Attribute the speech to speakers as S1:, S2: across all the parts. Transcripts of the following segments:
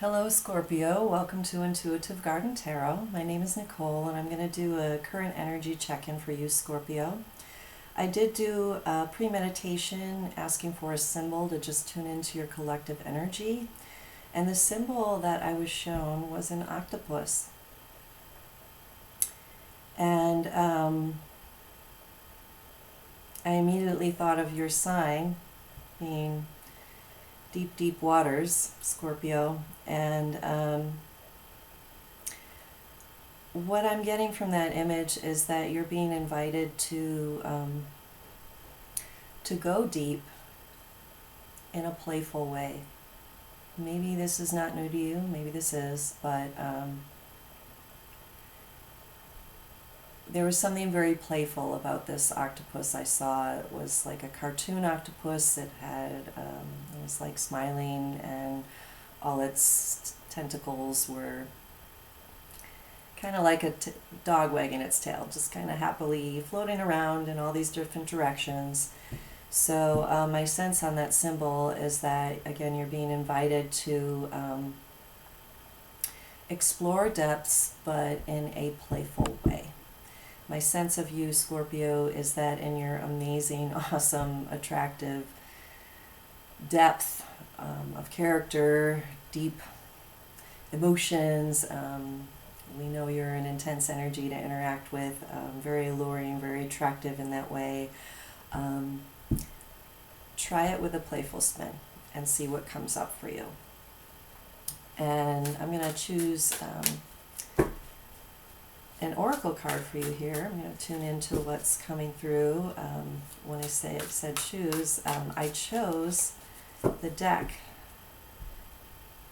S1: Hello Scorpio, welcome to Intuitive Garden Tarot. My name is Nicole and I'm going to do a current energy check-in for you Scorpio. I did do a pre-meditation asking for a symbol to just tune into your collective energy, and the symbol that I was shown was an octopus. And I immediately thought of your sign being deep, deep waters, Scorpio, and what I'm getting from that image is that you're being invited to go deep in a playful way. Maybe this is not new to you, maybe this is, but there was something very playful about this octopus I saw. It was like a cartoon octopus. It was like smiling, and all its tentacles were kind of like a dog wagging its tail, just kind of happily floating around in all these different directions. So my sense on that symbol is that, again, you're being invited to explore depths, but in a playful way. My sense of you, Scorpio, is that in your amazing, awesome, attractive depth of character, deep emotions, we know you're an intense energy to interact with, very alluring, very attractive in that way. Try it with a playful spin and see what comes up for you. And I'm going to choose an oracle card for you here. I'm going to tune into what's coming through. When I said choose, I chose the deck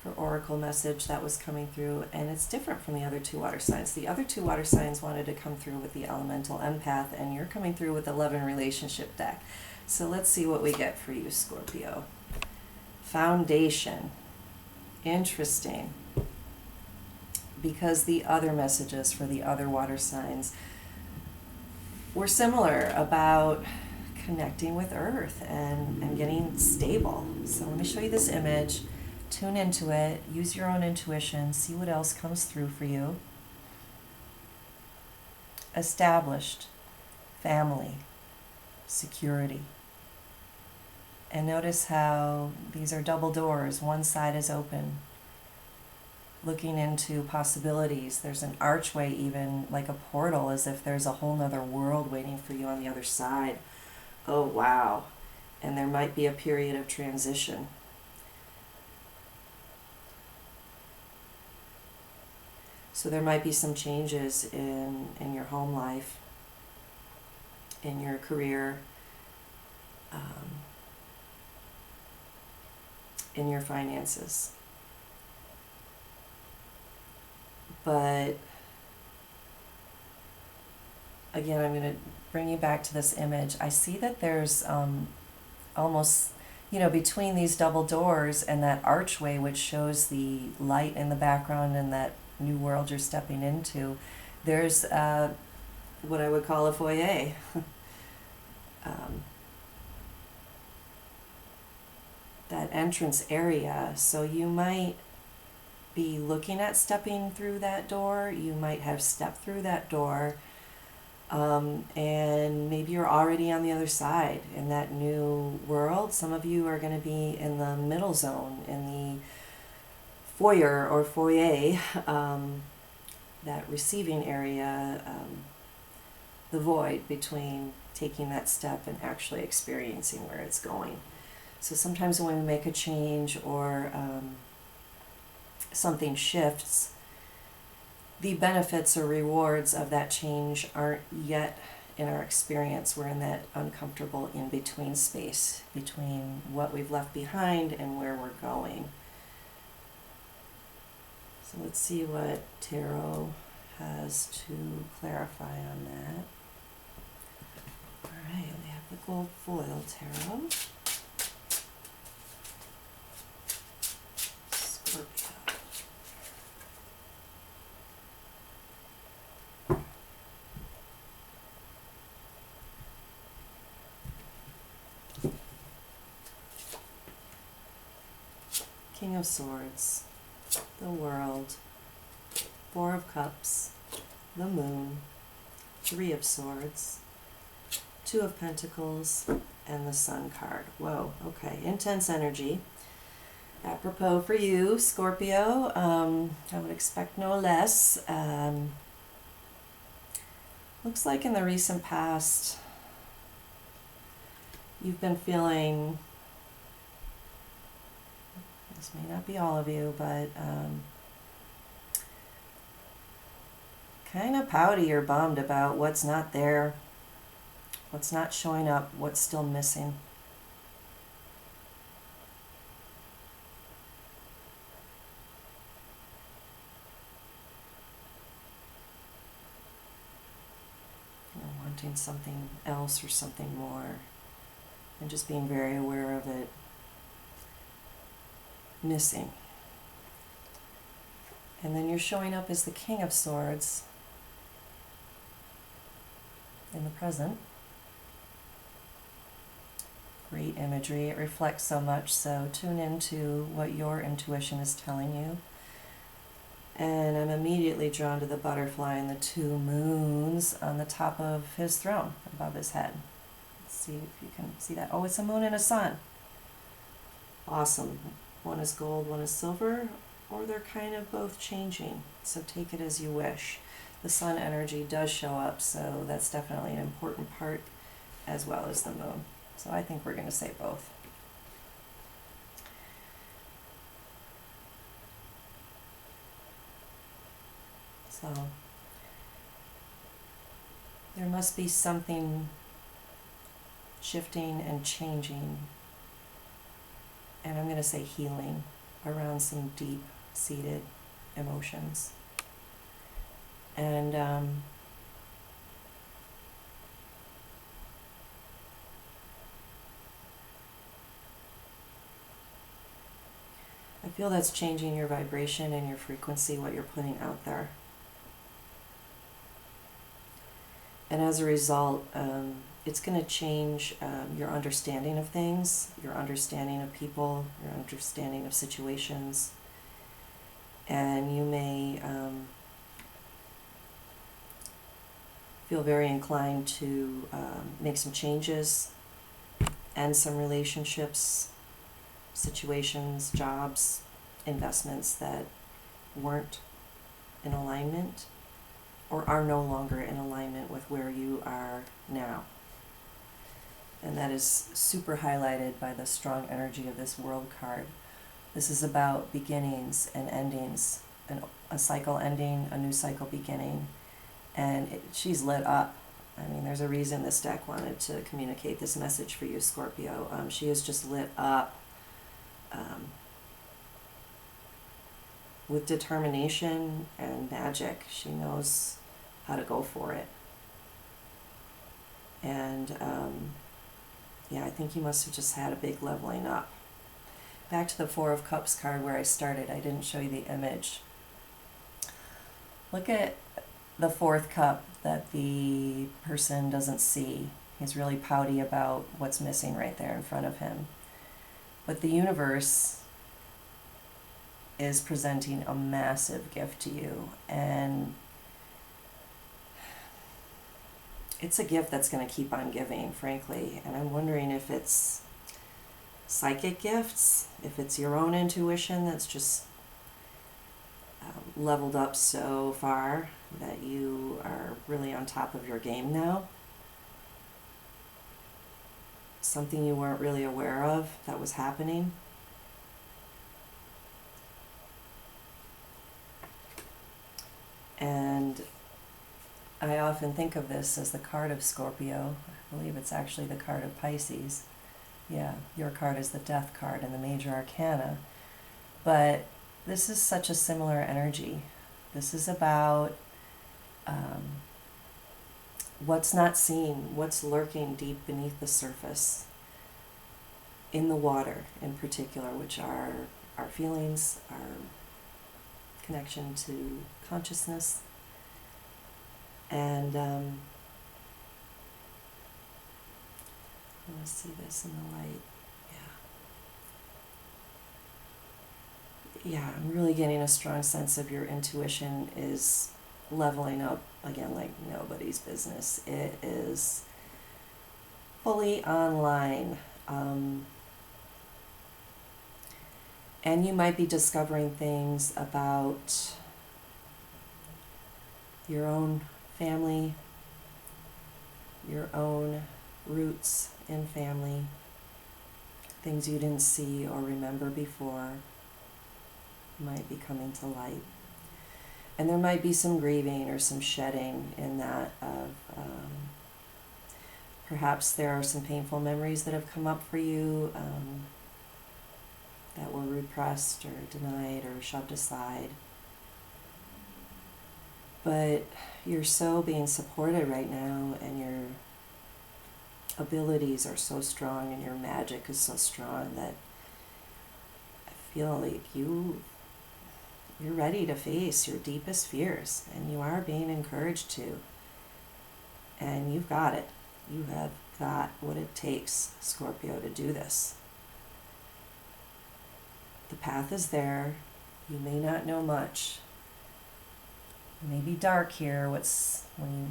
S1: for oracle message that was coming through, and it's different from the other two water signs. The other two water signs wanted to come through with the elemental empath, and you're coming through with the love and relationship deck. So let's see what we get for you, Scorpio. Foundation. Interesting. Because the other messages for the other water signs were similar about connecting with Earth and getting stable. So let me show you this image. Tune into it. Use your own intuition. See what else comes through for you. Established. Family. Security. And notice how these are double doors. One side is open, looking into possibilities. There's an archway, even like a portal, as if there's a whole nother world waiting for you on the other side. Oh, wow. And there might be a period of transition. So there might be some changes in your home life, in your career, in your finances. But again, I'm going to bring you back to this image. I see that there's almost, between these double doors and that archway, which shows the light in the background and that new world you're stepping into, there's what I would call a foyer. That entrance area. So you might be looking at stepping through that door. You might have stepped through that door, and maybe you're already on the other side in that new world. Some of you are going to be in the middle zone, in the foyer or foyer, that receiving area, the void between taking that step and actually experiencing where it's going. So sometimes when we make a change or something shifts, the benefits or rewards of that change aren't yet in our experience. We're in that uncomfortable in-between space between what we've left behind and where we're going. So let's see what tarot has to clarify on that. All right, we have the gold foil tarot. Scorpio. King of Swords. the World, Four of Cups, the Moon, Three of Swords, Two of Pentacles, and the Sun card. Whoa, okay, intense energy. Apropos for you, Scorpio, I would expect no less. Looks like in the recent past, you've been feeling, this may not be all of you, but kind of pouty or bummed about what's not there, what's not showing up, what's still missing. Wanting something else or something more, and just being very aware of it missing. And then you're showing up as the King of Swords in the present. Great imagery. It reflects so much, so tune into what your intuition is telling you. And I'm immediately drawn to the butterfly and the two moons on the top of his throne, above his head. Let's see if you can see that. Oh, it's a moon and a sun. Awesome. One is gold, one is silver, or they're kind of both changing. So take it as you wish. The sun energy does show up, so that's definitely an important part, as well as the moon. So I think we're going to say both. So there must be something shifting and changing, and I'm going to say healing, around some deep-seated emotions. And I feel that's changing your vibration and your frequency, what you're putting out there. And as a result, it's going to change your understanding of things, your understanding of people, your understanding of situations. And you may feel very inclined to make some changes, end some relationships, situations, jobs, investments that weren't in alignment, or are no longer in alignment with where you are now. And that is super highlighted by the strong energy of this World card. This is about beginnings and endings, a cycle ending, a new cycle beginning, and she's lit up. I mean, there's a reason this deck wanted to communicate this message for you, Scorpio. She is just lit up with determination and magic. She knows how to go for it. And yeah, I think you must have just had a big leveling up. Back to the Four of Cups card where I started. I didn't show you the image. Look at the fourth cup that the person doesn't see. He's really pouty about what's missing right there in front of him. But the universe is presenting a massive gift to you, and it's a gift that's going to keep on giving, frankly. And I'm wondering if it's psychic gifts, if it's your own intuition that's just leveled up so far that you are really on top of your game now. Something you weren't really aware of that was happening. And I often think of this as the card of Scorpio. I believe it's actually the card of Pisces. Yeah, your card is the Death card in the Major Arcana. But this is such a similar energy. This is about what's not seen, what's lurking deep beneath the surface, in the water in particular, which are our feelings, our connection to consciousness. And let's see this in the light. yeah, I'm really getting a strong sense of your intuition is leveling up again like nobody's business. It is fully online. And you might be discovering things about your own family, your own roots in family, things you didn't see or remember before might be coming to light. And there might be some grieving or some shedding in that of perhaps there are some painful memories that have come up for you that were repressed or denied or shoved aside. But you're so being supported right now, and your abilities are so strong and your magic is so strong that I feel like you're ready to face your deepest fears, and you are being encouraged to. And you've got it. You have got what it takes, Scorpio, to do this. The path is there. You may not know much. It may be dark here when you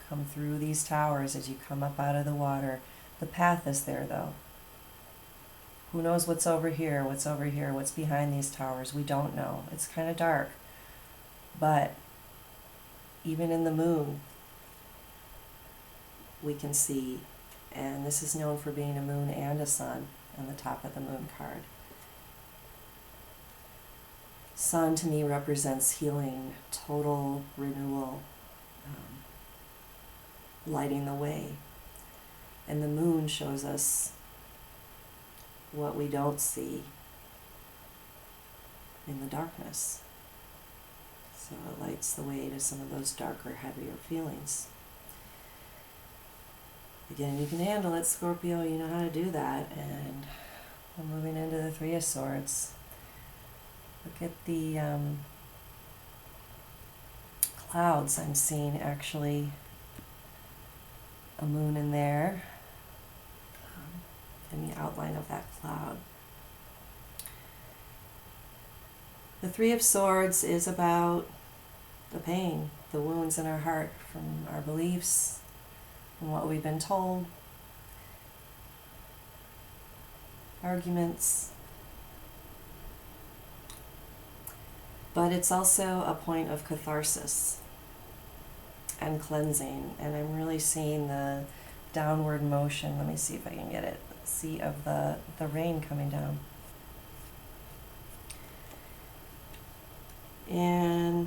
S1: come through these towers as you come up out of the water. The path is there, though. Who knows what's over here, what's behind these towers? We don't know. It's kind of dark. But even in the moon, we can see, and this is known for being a moon and a sun on the top of the moon card. Sun to me represents healing, total renewal, lighting the way. And the moon shows us what we don't see in the darkness. So it lights the way to some of those darker, heavier feelings. Again, you can handle it, Scorpio. You know how to do that. And we're moving into the Three of Swords. Look at the clouds. I'm seeing actually a moon in there, in the outline of that cloud. The Three of Swords is about the pain, the wounds in our heart from our beliefs, from what we've been told, arguments. But it's also a point of catharsis and cleansing. And I'm really seeing the downward motion. Let me see if I can get it. See of the rain coming down. And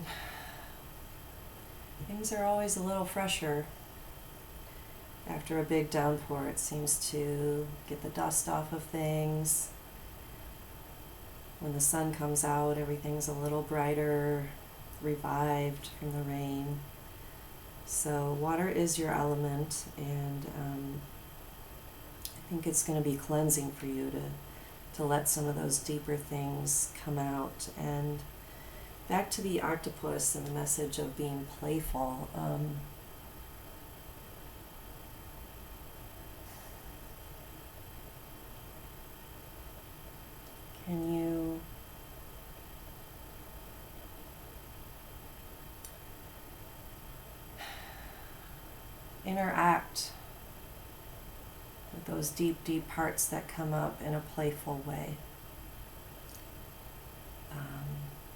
S1: things are always a little fresher after a big downpour. It seems to get the dust off of things. When the sun comes out, everything's a little brighter, revived from the rain. So water is your element, and I think it's going to be cleansing for you to let some of those deeper things come out. And back to the octopus and the message of being playful. Can you interact with those deep, deep parts that come up in a playful way?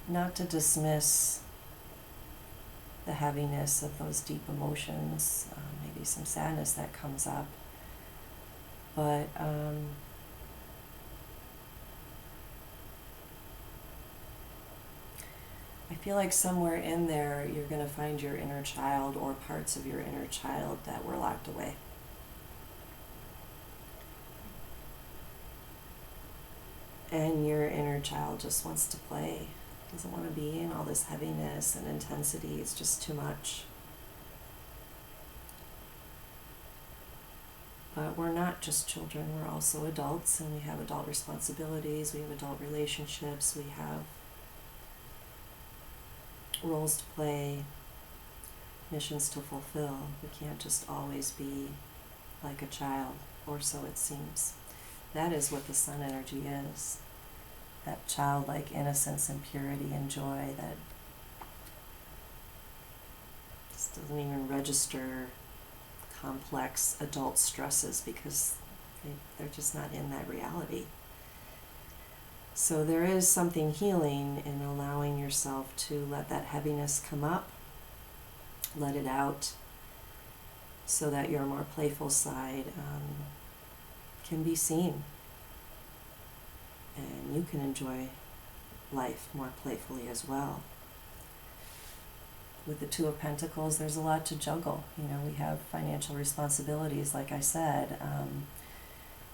S1: Not to dismiss the heaviness of those deep emotions, maybe some sadness that comes up, but I feel like somewhere in there you're going to find your inner child or parts of your inner child that were locked away. And your inner child just wants to play, doesn't want to be in all this heaviness and intensity. It's just too much. But we're not just children, we're also adults, and we have adult responsibilities, we have adult relationships, we have roles to play, missions to fulfill. We can't just always be like a child, or so it seems. That is what the sun energy is. that childlike innocence and purity and joy that just doesn't even register complex adult stresses because they're just not in that reality. So there is something healing in allowing yourself to let that heaviness come up, let it out, so that your more playful side can be seen. And you can enjoy life more playfully as well. With the Two of Pentacles, there's a lot to juggle. We have financial responsibilities, like I said.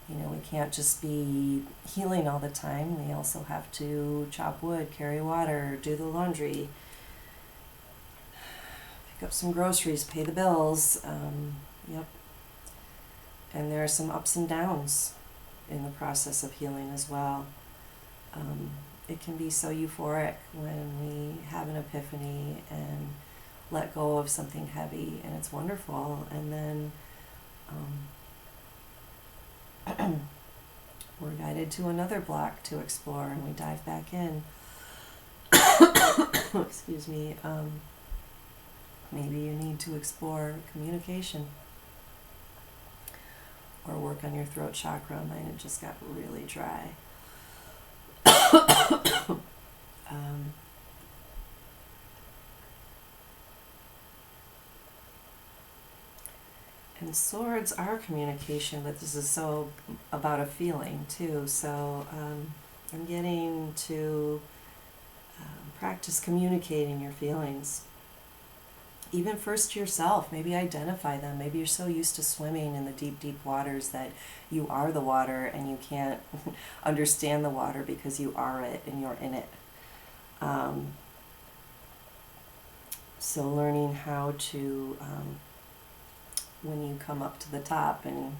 S1: We can't just be healing all the time. We also have to chop wood, carry water, do the laundry, pick up some groceries, pay the bills. Yep. And there are some ups and downs in the process of healing as well. It can be so euphoric when we have an epiphany and let go of something heavy, and it's wonderful. And then we're guided to another block to explore, and we dive back in. Excuse me. Maybe you need to explore communication or work on your throat chakra. Mine just got really dry. And swords are communication, but this is so about a feeling too. So I'm getting to practice communicating your feelings. Even first to yourself, maybe identify them. Maybe you're so used to swimming in the deep, deep waters that you are the water and you can't understand the water because you are it and you're in it. So learning how to, when you come up to the top and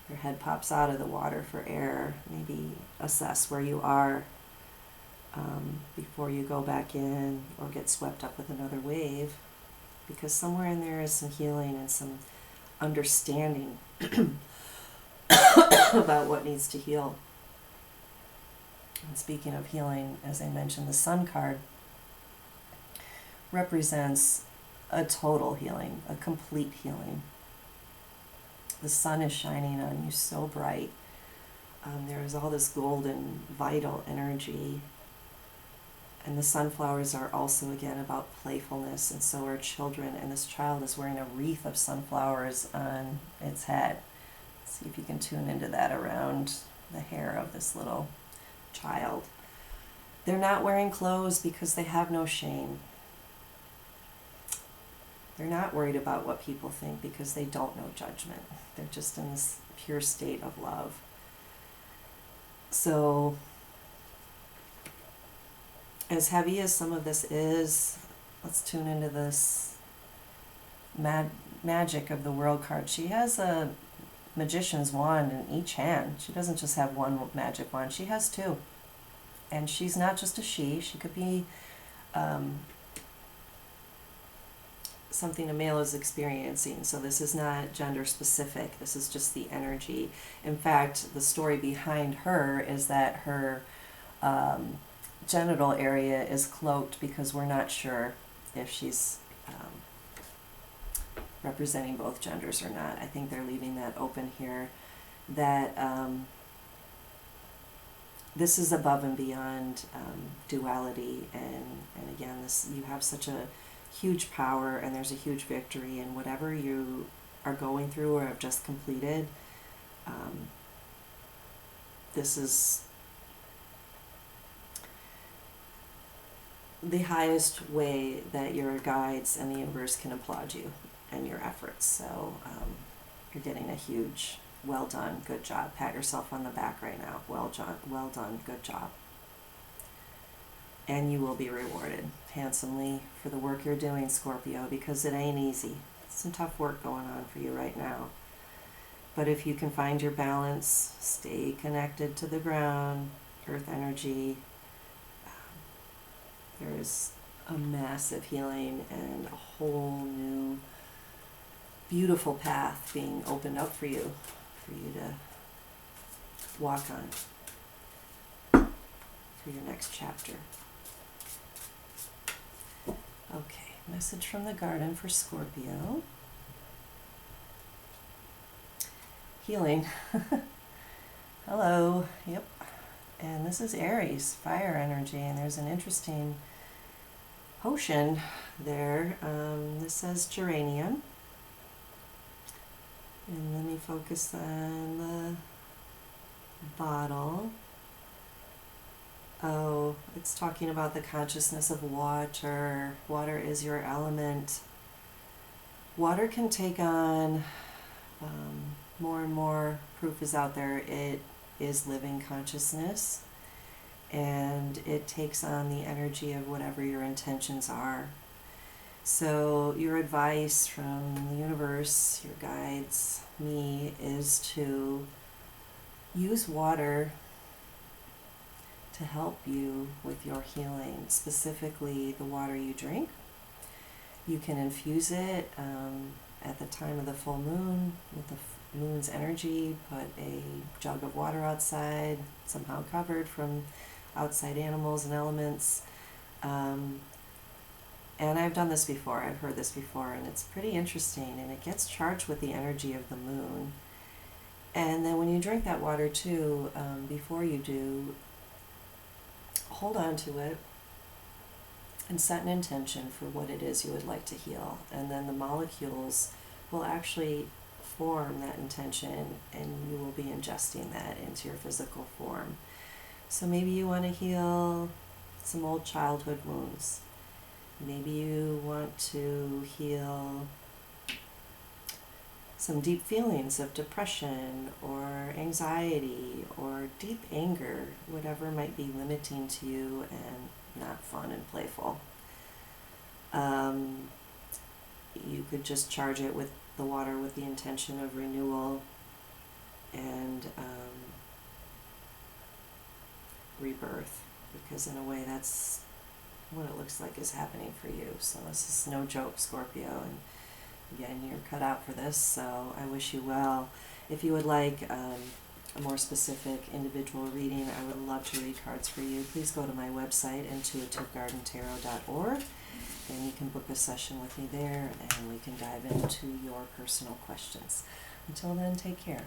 S1: your head pops out of the water for air, maybe assess where you are before you go back in or get swept up with another wave. Because somewhere in there is some healing and some understanding about what needs to heal. And speaking of healing, as I mentioned, the Sun card represents a total healing, a complete healing. The sun is shining on you so bright. There is all this golden, vital energy. And the sunflowers are also, again, about playfulness, and so are children. And this child is wearing a wreath of sunflowers on its head. Let's see if you can tune into that around the hair of this little child. They're not wearing clothes because they have no shame. They're not worried about what people think because they don't know judgment. They're just in this pure state of love. So, as heavy as some of this is, let's tune into this magic of the World card. She has a magician's wand in each hand. She doesn't just have one magic wand, she has two. And she's not just a she could be something a male is experiencing. So this is not gender specific, this is just the energy. In fact, the story behind her is that her genital area is cloaked because we're not sure if she's representing both genders or not. I think they're leaving that open here, that this is above and beyond duality, and again, this, you have such a huge power, and there's a huge victory in whatever you are going through or have just completed. This is the highest way that your guides and the universe can applaud you and your efforts. So you're getting a huge well done, good job. Pat yourself on the back right now. Well done, good job. And you will be rewarded handsomely for the work you're doing, Scorpio, because it ain't easy. Some tough work going on for you right now. But if you can find your balance, stay connected to the ground, earth energy, there is a massive healing and a whole new beautiful path being opened up for you to walk on. for your next chapter. Okay, message from the garden for Scorpio. Healing. Hello. Yep. And this is Aries, fire energy, and there's an interesting potion there. This says geranium. And let me focus on the bottle. Oh, it's talking about the consciousness of water. Water is your element. Water can take on, more and more proof is out there, it is living consciousness, and it takes on the energy of whatever your intentions are. So your advice from the universe, your guides, me, is to use water to help you with your healing, specifically the water you drink. You can infuse it at the time of the full moon with the moon's energy. Put a jug of water outside, somehow covered from outside animals and elements. And I've done this before, I've heard this before, and it's pretty interesting, and it gets charged with the energy of the moon. And then when you drink that water too, before you do, hold on to it and set an intention for what it is you would like to heal. And then the molecules will actually form that intention, and you will be ingesting that into your physical form. So maybe you want to heal some old childhood wounds. Maybe you want to heal some deep feelings of depression or anxiety or deep anger, whatever might be limiting to you and not fun and playful. You could just charge it with the water with the intention of renewal and rebirth, because in a way that's what it looks like is happening for you. So this is no joke, Scorpio, and again, you're cut out for this, so I wish you well. If you would like a more specific individual reading, I would love to read cards for you. Please go to my website, intuitivegardentarot.org, and you can book a session with me there, and we can dive into your personal questions. Until then, take care.